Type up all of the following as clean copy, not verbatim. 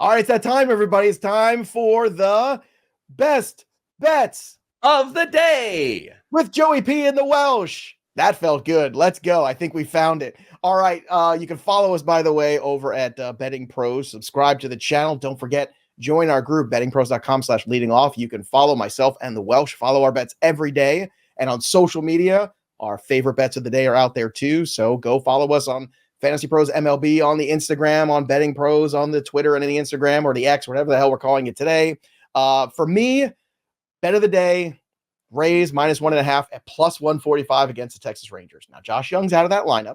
All right, it's that time, everybody. It's time for the best bets of the day with Joey P and the Welsh. That felt good. Let's go. I think we found it. All right. You can follow us, by the way, over at Betting Pros. Subscribe to the channel. Don't forget, join our group, bettingpros.com/leading off. You can follow myself and the Welsh. Follow our bets every day. And on social media, our favorite bets of the day are out there too. So go follow us on Fantasy Pros MLB, on the Instagram, on Betting Pros, on the Twitter and the Instagram or the X, whatever the hell we're calling it today. For me, bet of the day, Rays -1.5 at +145 against the Texas Rangers. Now, Josh Young's out of that lineup.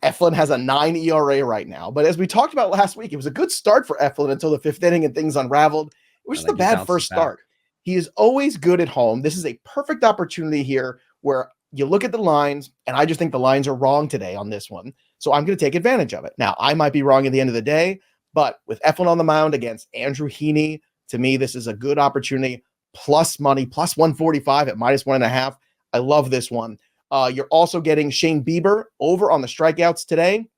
Eflin has a 9 ERA right now. But as we talked about last week, it was a good start for Eflin until the fifth inning and things unraveled. It was just a bad first start. He is always good at home. This is a perfect opportunity here where you look at the lines, and I just think the lines are wrong today on this one. So I'm going to take advantage of it. Now, I might be wrong at the end of the day, but with Eflin on the mound against Andrew Heaney, to me, this is a good opportunity. Plus money, +145 at -1.5. I love this one. You're also getting Shane Bieber over on the strikeouts today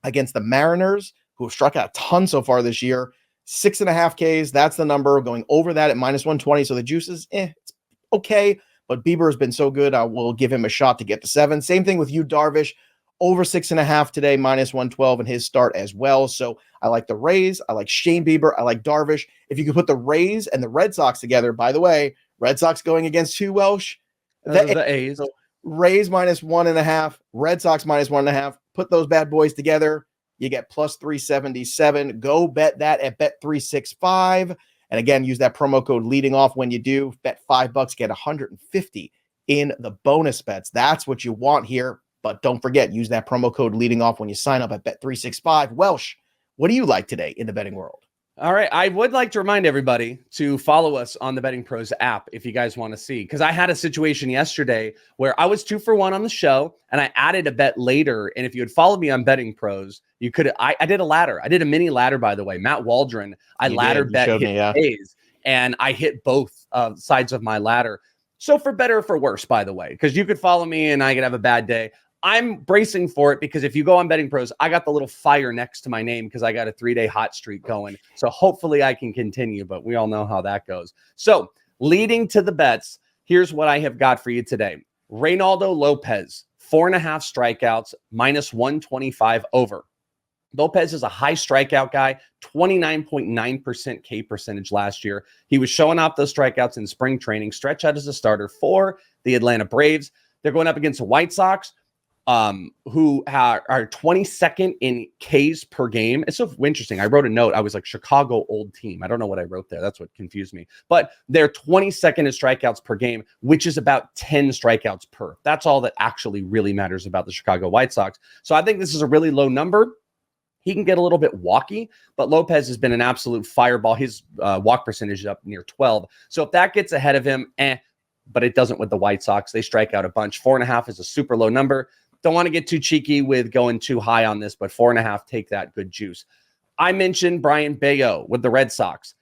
against the Mariners, who have struck out a ton so far this year. 6.5 Ks, that's the number. Going over that at -120. So the juice is it's okay. But Bieber has been so good, I will give him a shot to get to 7. Same thing with you, Darvish. Over 6.5 today, -112 in his start as well. So I like the Rays. I like Shane Bieber. I like Darvish. If you could put the Rays and the Red Sox together, by the way, Red Sox going against who, Welsh? The A's. So Rays -1.5, Red Sox -1.5. Put those bad boys together. You get +377. Go bet that at bet365. And again, use that promo code leading off when you do. Bet $5, get 150 in the bonus bets. That's what you want here. But don't forget, use that promo code leading off when you sign up at Bet365. Welsh, what do you like today in the betting world? All right. I would like to remind everybody to follow us on the Betting Pros app if you guys want to see, because I had a situation yesterday where I was 2 for 1 on the show and I added a bet later. And if you had followed me on Betting Pros, you could. I did a ladder. I did a mini ladder, by the way. Matt Waldron, I laddered bet hit days, and I hit both sides of my ladder. So for better or for worse, by the way, because you could follow me and I could have a bad day. I'm bracing for it because if you go on Betting Pros, I got the little fire next to my name because I got a 3-day hot streak going. So hopefully I can continue, but we all know how that goes. So leading to the bets, here's what I have got for you today. Reynaldo Lopez, 4.5 strikeouts, -125 over. Lopez is a high strikeout guy, 29.9% K percentage last year. He was showing off those strikeouts in spring training, stretch out as a starter for the Atlanta Braves. They're going up against the White Sox, who are 22nd in Ks per game. It's so interesting. I wrote a note. I was like, Chicago old team. I don't know what I wrote there. That's what confused me. But they're 22nd in strikeouts per game, which is about 10 strikeouts per. That's all that actually really matters about the Chicago White Sox. So I think this is a really low number. He can get a little bit walky, but Lopez has been an absolute fireball. His walk percentage is up near 12. So if that gets ahead of him, but it doesn't with the White Sox. They strike out a bunch. 4.5 is a super low number. Don't want to get too cheeky with going too high on this, but 4.5, take that good juice. I mentioned Brian Bayo with the Red Sox.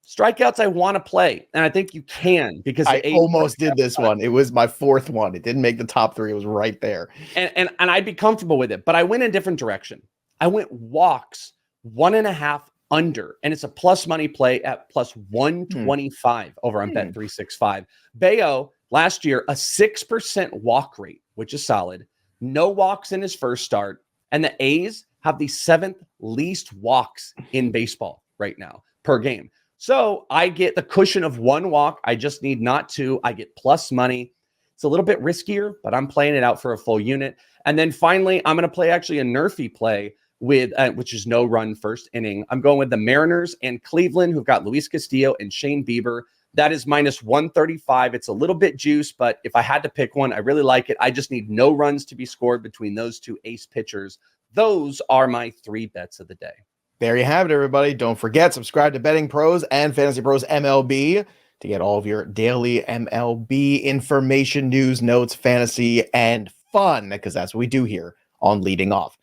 Strikeouts I want to play, and I think you can because I almost did this one. It was my 4th one. It didn't make the top 3. It was right there. And I'd be comfortable with it, but I went in a different direction. I went walks 1.5 under, and it's a plus money play at +125 over on Bet365. Bayo, last year, a 6% walk rate, which is solid. No walks in his first start. And the A's have the 7th least walks in baseball right now per game. So I get the cushion of 1 walk. I just need not 2. I get plus money. It's a little bit riskier, but I'm playing it out for a full unit. And then finally, I'm going to play actually a nerfy play with which is no run first inning. I'm going with the Mariners and Cleveland, who've got Luis Castillo and Shane Bieber. That is -135. It's a little bit juice, but if I had to pick one, I really like it. I just need no runs to be scored between those two ace pitchers. Those are my 3 bets of the day. There you have it, everybody. Don't forget, subscribe to Betting Pros and Fantasy Pros MLB to get all of your daily MLB information, news, notes, fantasy, and fun, because that's what we do here on Leading Off.